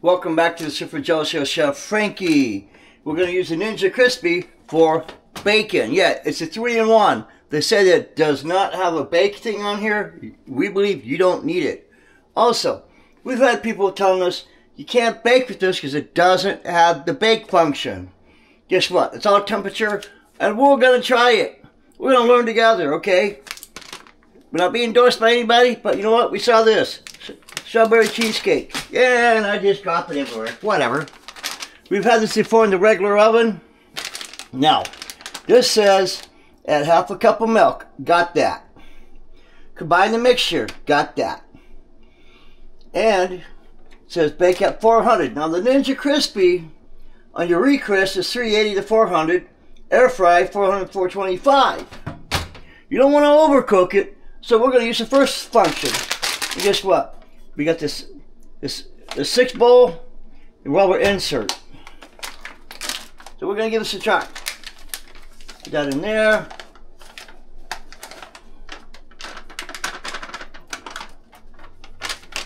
Welcome back to the Super Jello Show, Chef Frankie. We're going to use the Ninja Crispy for bacon. Yeah, it's a 3-in-1. They said it does not have a bake thing on here. We believe you don't need it. Also, we've had people telling us you can't bake with this because it doesn't have the bake function. Guess what? It's all temperature, and we're going to try it. We're going to learn together, okay? We're not being endorsed by anybody, but you know what? We saw this. Strawberry cheesecake. Yeah, and I just drop it everywhere. Whatever. We've had this before in the regular oven. Now, this says add half a cup of milk. Got that. Combine the mixture. Got that. And it says bake at 400. Now, the Ninja Crispy on your recrisp is 380 to 400. Air fry 400 to 425. You don't want to overcook it, so we're going to use the first function. And guess what? We got this 6-bowl rubber insert. So we're going to give this a try. Put that in there.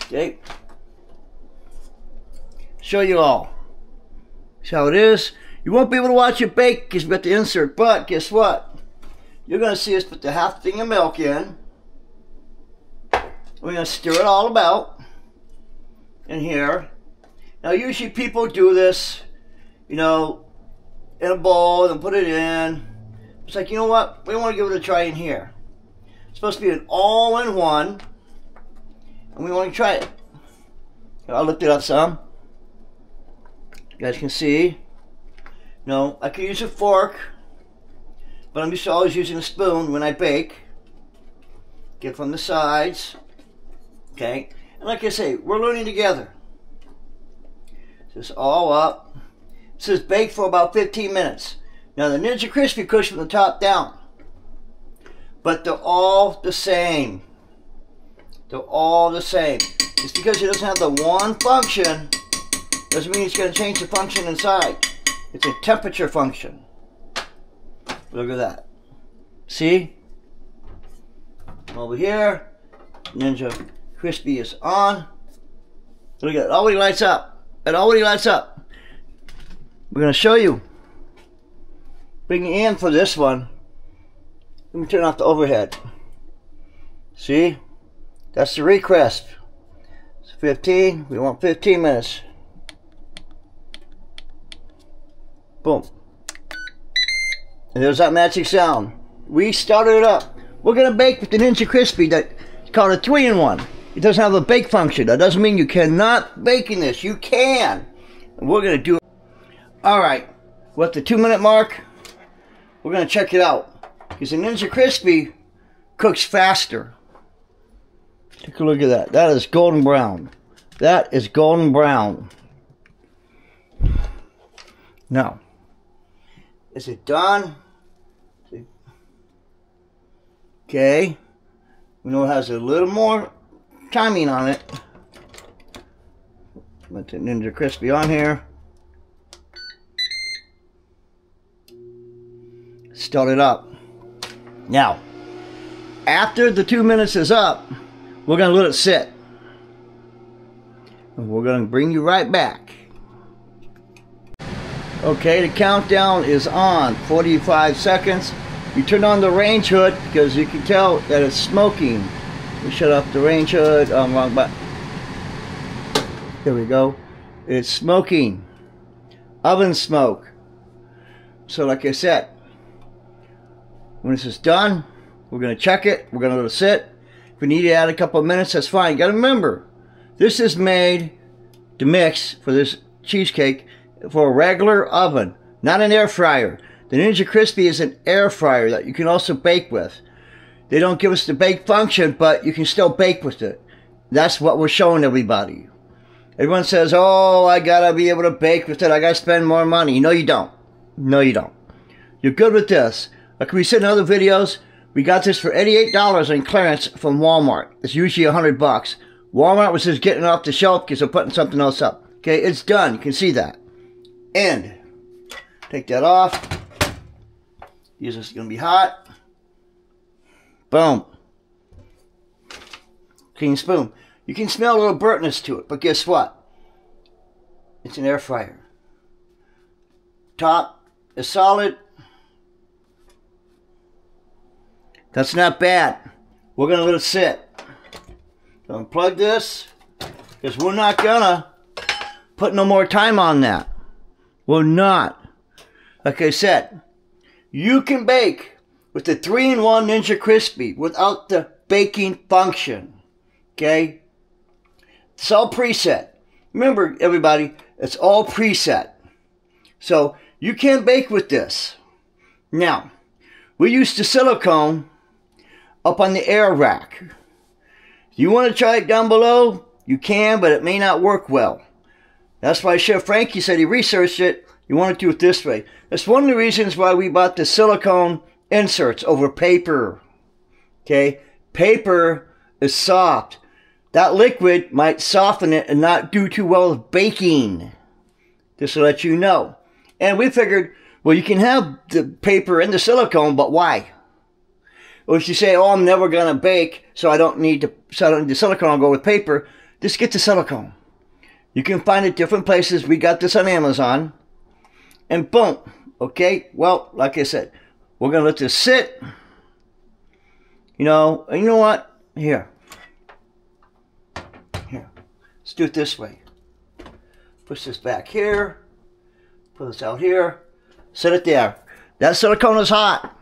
Okay. Show you all. See how it is. You won't be able to watch it bake because we got the insert, but guess what? You're going to see us put the half thing of milk in. We're going to stir it all about in here. Now usually people do this, you know, in a bowl and put it in. It's like, you know what? We want to give it a try in here. It's supposed to be an all-in-one, and we want to try it. I'll lift it up some. You guys can see. No, I could use a fork, but I'm used to always using a spoon when I bake. Get from the sides. Okay, and like I say, we're learning together. This all up. It says bake for about 15 minutes. Now the Ninja Crispy cooks from the top down, but they're all the same. They're all the same. Just because it doesn't have the one function doesn't mean it's going to change the function inside. It's a temperature function. Look at that. See? Over here, Ninja Crispy is on. Look at it. It already lights up. It already lights up. We're going to show you. Bring it in for this one. Let me turn off the overhead. See? That's the recrisp. It's 15. We want 15 minutes. Boom. And there's that magic sound. We started it up. We're going to bake with the Ninja Crispy that's called a 3-in-1. It doesn't have a bake function. That doesn't mean you cannot bake in this. You can. And we're going to do it. Alright. We're at the 2-minute mark. We're going to check it out. Because the Ninja Crispy cooks faster. Take a look at that. That is golden brown. That is golden brown. Now, is it done? Okay. We know it has a little more timing on it. Put the Ninja Crispy on here. Start it up. Now, after the 2 minutes is up, we're going to let it sit. And we're going to bring you right back. Okay, the countdown is on. 45 seconds. You turn on the range hood because you can tell that it's smoking. We shut off the range hood. Wrong button. There we go. It's smoking. Oven smoke. So like I said, when this is done, we're going to check it. We're going to let it sit. If we need to add a couple of minutes, that's fine. You got to remember, this is made to mix for this cheesecake for a regular oven, not an air fryer. The Ninja Crispy is an air fryer that you can also bake with. They don't give us the bake function, but you can still bake with it. That's what we're showing everybody. Everyone says, oh, I gotta be able to bake with it. I gotta spend more money. No, you don't. No, you don't. You're good with this. Like we said in other videos, we got this for $88 on clearance from Walmart. It's usually $100. Walmart was just getting it off the shelf because they're putting something else up. Okay, it's done. You can see that. And take that off. This is going to be hot. Boom. Clean spoon. You can smell a little burntness to it, but guess what? It's an air fryer. Top is solid. That's not bad. We're going to let it sit. So unplug this, because we're not going to put no more time on that. We're not. Like I said, you can bake with the 3-in-1 Ninja Crispy without the baking function. Okay? It's all preset. Remember, everybody, it's all preset. So, you can bake with this. Now, we use the silicone up on the air rack. If you want to try it down below, you can, but it may not work well. That's why Chef Frankie said he researched it. You want to do it this way. That's one of the reasons why we bought the silicone inserts over paper. Okay? Paper is soft. That liquid might soften it and not do too well with baking. Just to let you know. And we figured, well, you can have the paper and the silicone, but why? Or if you say, oh, I'm never going to bake, so I don't need the silicone, I'll go with paper. Just get the silicone. You can find it different places. We got this on Amazon. And boom. Okay? Well, like I said, we're going to let this sit. You know, and you know what? Here. Let's do it this way. Push this back here. Put this out here. Set it there. That silicone is hot.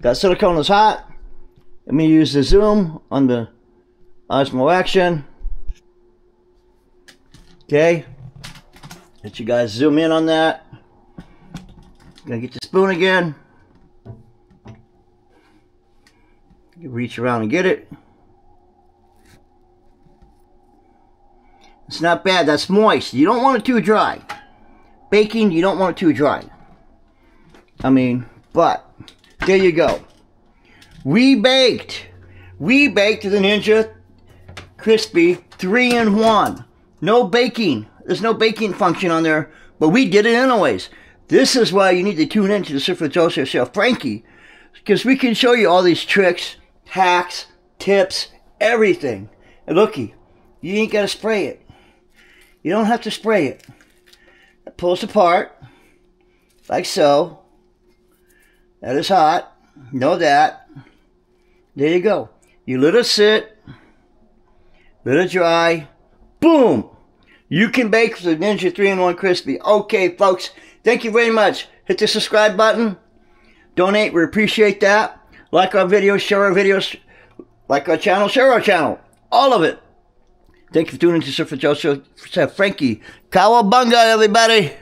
That silicone is hot. Let me use the zoom on the Osmo Action. Okay. Let you guys zoom in on that. Gonna get the spoon again. You reach around and get it. It's not bad. That's moist. You don't want it too dry. Baking, you don't want it too dry. I mean, but there you go. We baked the Ninja Crispy 3-in-1. No baking. There's no baking function on there, but we did it anyways. This is why you need to tune into the Chef Joseph Chef Frankie, because we can show you all these tricks, hacks, tips, everything. And looky, you ain't got to spray it. You don't have to spray it. It pulls apart, like so. That is hot. Know that. There you go. You let it sit. Let it dry. Boom! You can bake with the Ninja 3-in-1 Crispy. Okay, folks. Thank you very much. Hit the subscribe button. Donate. We appreciate that. Like our videos. Share our videos. Like our channel. Share our channel. All of it. Thank you for tuning in to Chef Joseph Frankie. Cowabunga, everybody.